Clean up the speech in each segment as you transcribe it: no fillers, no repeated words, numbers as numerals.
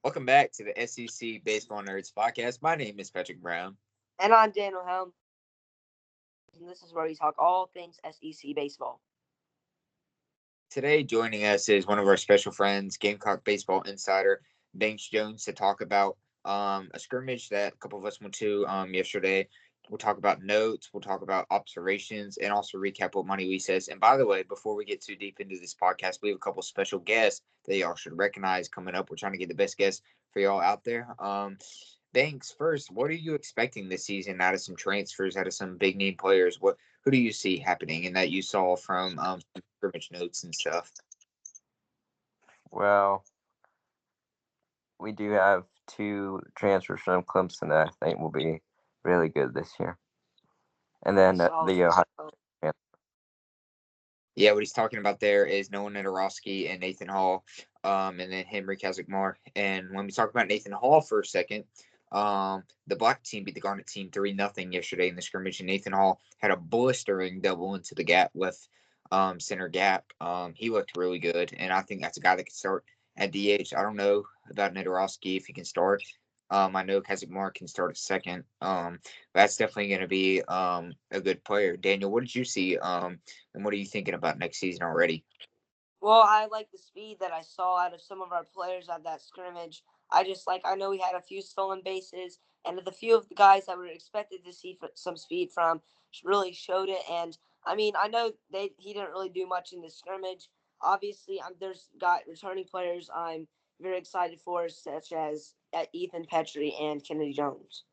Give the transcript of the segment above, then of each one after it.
Welcome back to the SEC Baseball Nerds podcast. My name is Patrick Brown. And I'm Daniel Helm. And this is where we talk all things SEC baseball. Today, joining us is one of our special friends, Gamecock Baseball Insider, Banks Jones, to talk about a scrimmage that a couple of us went to yesterday. We'll talk about notes, we'll talk about observations, and also recap what Monty Lee says. And by the way, before we get too deep into this podcast, we have a couple of special guests that y'all should recognize coming up. We're trying to get the best guests for y'all out there. Banks, first, what are you expecting this season out of some transfers, out of some big name players? Who do you see happening and that you saw from scrimmage notes and stuff? Well, we do have two transfers from Clemson that I think will be really good this year. And then the Ohio. Yeah, what he's talking about there is Noah Nedorowski and Nathan Hall, and then Henry Kazakmar. And when we talk about Nathan Hall for a second, the black team beat the Garnet team 3-0 yesterday in the scrimmage, and Nathan Hall had a blistering double into the gap left center gap. He looked really good, and I think that's a guy that can start at DH. I don't know about Nedorowski if he can start. I know Kazakmar can start at second. That's definitely going to be a good player. Daniel, what did you see? And what are you thinking about next season already? Well, I like the speed that I saw out of some of our players at that scrimmage. I know we had a few stolen bases, and the few of the guys that were expected to see some speed from really showed it. And I mean, I know he didn't really do much in the scrimmage. Obviously, there's got returning players I'm very excited for, such as Ethan Petrie and Kennedy Jones.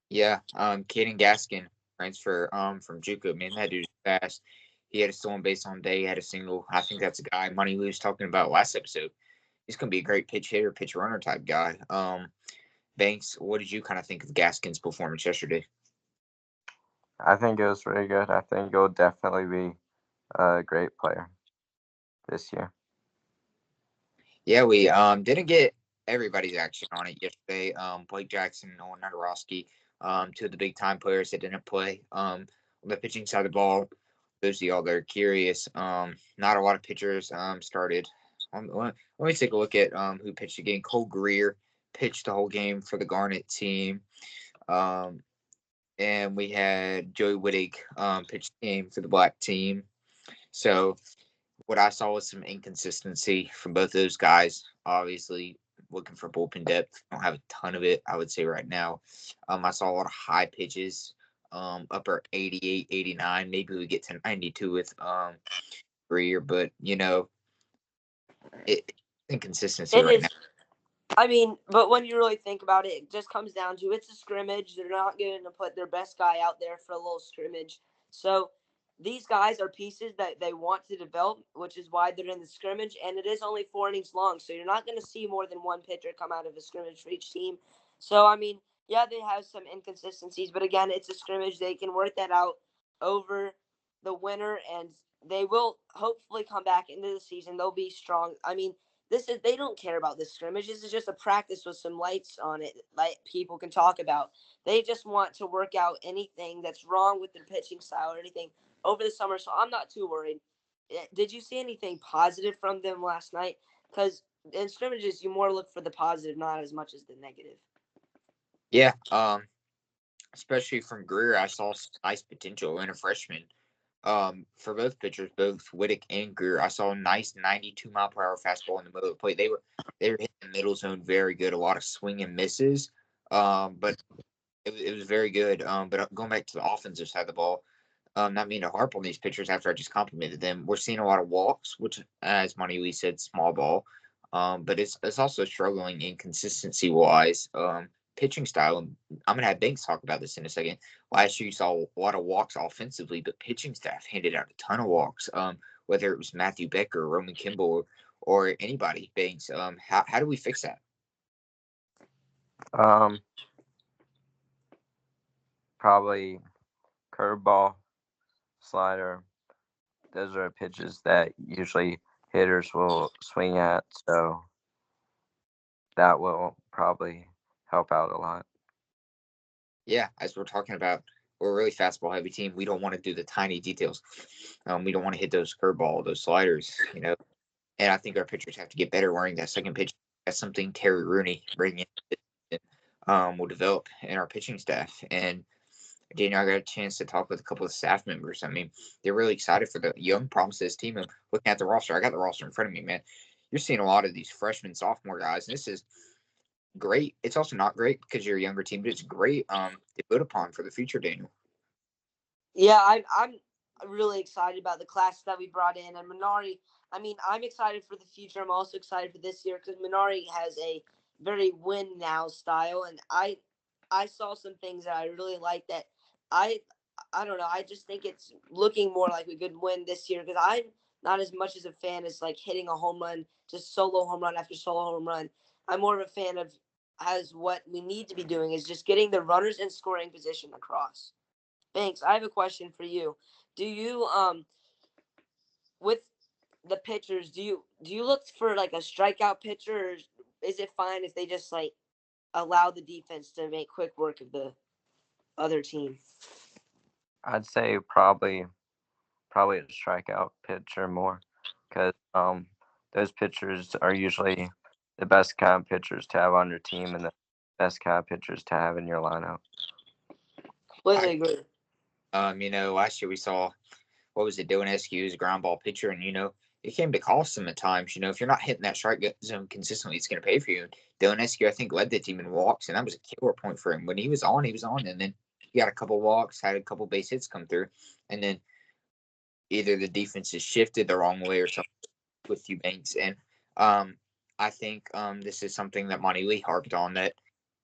Yeah, Caden Gaskin transfer from JUCO. Man, that dude's fast. He had a stolen base on day. He had a single. I think that's a guy Money Lee was talking about last episode. He's going to be a great pitch hitter, pitch runner type guy. Banks, what did you kind of think of Gaskin's performance yesterday? I think it was really good. I think he'll definitely be a great player this year. Yeah, we didn't get everybody's action on it yesterday. Blake Jackson, Noah Nedorowski, two of the big time players that didn't play. On the pitching side of the ball, those of y'all that are curious, not a lot of pitchers started. Let me take a look at who pitched again. Cole Greer pitched the whole game for the Garnet team. And we had Joey Wittig pitch the game for the black team. So what I saw was some inconsistency from both those guys. Obviously, looking for bullpen depth. Don't have a ton of it, I would say, right now. I saw a lot of high pitches, upper 88, 89. Maybe we get to 92 with Greer, but, inconsistency It right is. now. I mean, but when you really think about it, it just comes down to it's a scrimmage. They're not going to put their best guy out there for a little scrimmage. So these guys are pieces that they want to develop, which is why they're in the scrimmage. And it is only 4 innings long. So you're not going to see more than one pitcher come out of a scrimmage for each team. So, I mean, yeah, they have some inconsistencies. But again, it's a scrimmage. They can work that out over the winter. And they will hopefully come back into the season. They'll be strong. I mean, they don't care about this scrimmage. This is just a practice with some lights on it, like people can talk about. They just want to work out anything that's wrong with their pitching style or anything over the summer. So I'm not too worried. Did you see anything positive from them last night? Because in scrimmages, you more look for the positive, not as much as the negative. Yeah, especially from Greer, I saw nice potential in a freshman. For both pitchers, both Wittig and Greer, I saw a nice 92-mile-per-hour fastball in the middle of the plate. They were hitting the middle zone very good, a lot of swing and misses. But it was very good. But going back to the offensive side of the ball, not meaning to harp on these pitchers after I just complimented them. We're seeing a lot of walks, which, as Monty Lee said, small ball. But it's also struggling inconsistency wise. Pitching style. And I'm gonna have Banks talk about this in a second. Last year you saw a lot of walks offensively, but pitching staff handed out a ton of walks. Whether it was Matthew Becker, Roman Kimball, or anybody. Banks. How do we fix that? Probably curveball, slider. Those are pitches that usually hitters will swing at, so that will probably help out a lot. Yeah, as we're talking about, we're a really fastball heavy team. We don't want to do the tiny details. We don't want to hit those curveball, those sliders, And I think our pitchers have to get better wearing that second pitch that's something Terry Rooney bringing in will develop in our pitching staff. And Daniel, I got a chance to talk with a couple of staff members. I mean, they're really excited for the young promises team. And looking at the roster, I got the roster in front of me, man. You're seeing a lot of these freshman, sophomore guys, and this is great. It's also not great because you're a younger team, but it's great to build upon for the future, Daniel. Yeah, I'm really excited about the class that we brought in. And Minari, I mean, I'm excited for the future. I'm also excited for this year because Minari has a very win now style. And I saw some things that I really like that I I don't know. I just think it's looking more like we could win this year because I'm not as much as a fan as like hitting a home run, just solo home run after solo home run. I'm more of a fan of as what we need to be doing is just getting the runners in scoring position across. Banks, I have a question for you. Do you with the pitchers, do you look for like a strikeout pitcher, or is it fine if they just like allow the defense to make quick work of the other team? I'd say probably a strikeout pitcher more, because those pitchers are usually the best kind of pitchers to have on your team and the best kind of pitchers to have in your lineup. Completely agree. Last year we saw, what was it, Dylan Eskew's ground ball pitcher, and it came to cost him at times. If you're not hitting that strike zone consistently, it's going to pay for you. Dylan Eskew, I think, led the team in walks, and that was a killer point for him. When he was on, and then he got a couple walks, had a couple base hits come through, and then either the defense has shifted the wrong way or something with you, Banks. And I think this is something that Monty Lee harped on, that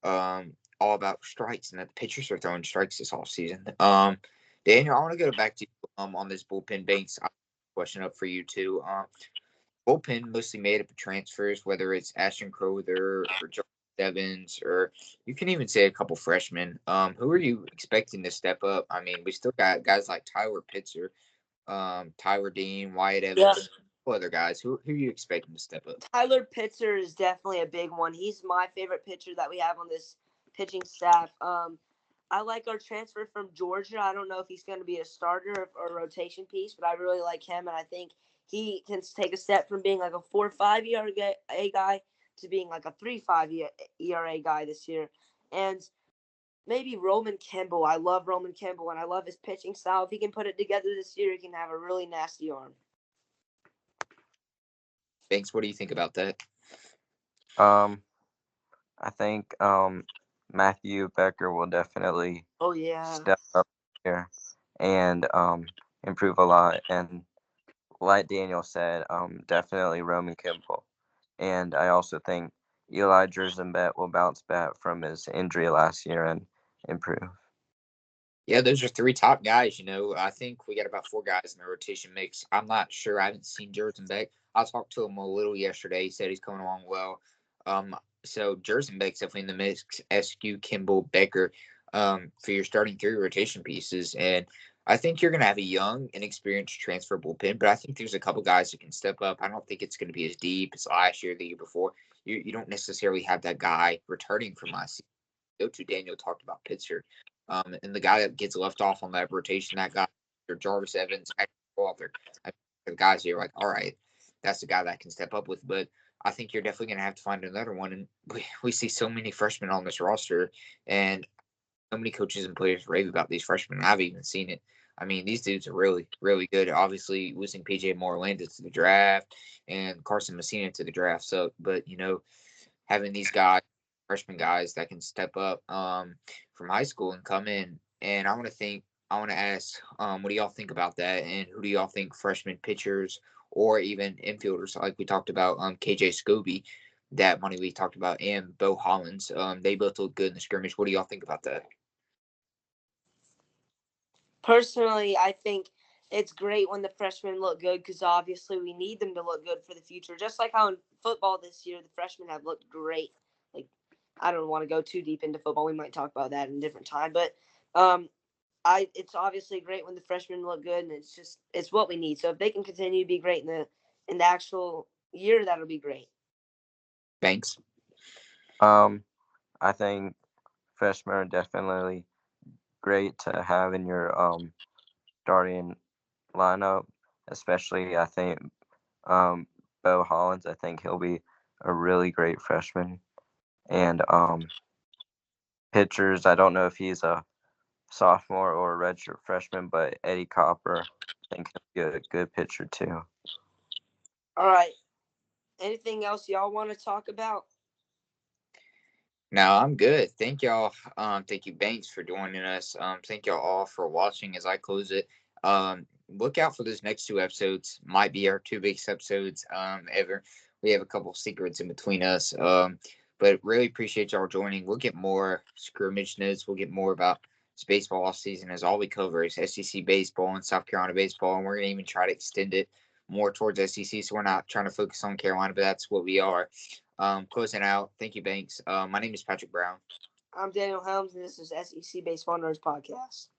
all about strikes, and that the pitchers are throwing strikes this offseason. Daniel, I want to go back to you on this bullpen, Banks. I have a question up for you too. Bullpen mostly made up of transfers, whether it's Ashton Crowther or Joe Evans, or you can even say a couple freshmen. Who are you expecting to step up? I mean, we still got guys like Tyler Pitzer, Tyler Dean, Wyatt Evans, other guys. Who are you expecting to step up? Tyler Pitzer is definitely a big one. He's my favorite pitcher that we have on this pitching staff. I like our transfer from Georgia. I don't know if he's going to be a starter or a rotation piece, but I really like him, and I think he can take a step from being like a 4.5 ERA guy to being like a 3.5 ERA guy this year. And maybe Roman Kimball. I love Roman Kimball, and I love his pitching style. If he can put it together this year, he can have a really nasty arm. Banks, what do you think about that? I think Matthew Becker will definitely step up here and improve a lot. And like Daniel said, definitely Roman Kimball. And I also think Eli Jerzenbet will bounce back from his injury last year and improve. Yeah, those are three top guys. I think we got about four guys in the rotation mix. I'm not sure. I haven't seen Jerzenbeck. I talked to him a little yesterday. He said he's coming along well. So Jerzenbeck's definitely in the mix. SQ, Kimball, Becker, for your starting three rotation pieces. And I think you're going to have a young, inexperienced transfer bullpen, but I think there's a couple guys that can step up. I don't think it's going to be as deep as last year, the year before. You don't necessarily have that guy returning from last season. Go-to Daniel talked about Pittsburgh. And the guy that gets left off on that rotation, that guy, or Jarvis Evans, Walter, the guys here, like, all right, that's the guy that can step up with. But I think you're definitely going to have to find another one. And we see so many freshmen on this roster, and so many coaches and players rave about these freshmen. I've even seen it. I mean, these dudes are really, really good. Obviously, losing PJ Moreland to the draft and Carson Messina to the draft. So, but having these guys, freshman guys that can step up from high school and come in, and I want to ask, what do y'all think about that? And who do y'all think freshman pitchers or even infielders, like we talked about, KJ Scobie, that Money we talked about, and Bo Hollins, they both look good in the scrimmage. What do y'all think about that? Personally, I think it's great when the freshmen look good because obviously we need them to look good for the future. Just like how in football this year, the freshmen have looked great. Like, I don't want to go too deep into football. We might talk about that in a different time. But it's obviously great when the freshmen look good, and it's what we need. So if they can continue to be great in the actual year, that'll be great. Thanks. I think freshmen are definitely great to have in your starting lineup, especially I think Bo Hollins. I think he'll be a really great freshman. And pitchers, I don't know if he's a sophomore or a redshirt freshman, but Eddie Copper, I think he'll be a good pitcher too. All right. Anything else y'all want to talk about? No, I'm good. Thank y'all. Thank you, Banks, for joining us. Thank y'all all for watching as I close it. Look out for those next 2 episodes. Might be our 2 biggest episodes ever. We have a couple secrets in between us. But really appreciate y'all joining. We'll get more scrimmage notes. We'll get more about this baseball off season, as all we cover is SEC baseball and South Carolina baseball, and we're gonna even try to extend it more towards SEC. So we're not trying to focus on Carolina, but that's what we are. Closing out. Thank you, Banks. My name is Patrick Brown. I'm Daniel Helms, and this is SEC Baseball Nerds Podcast.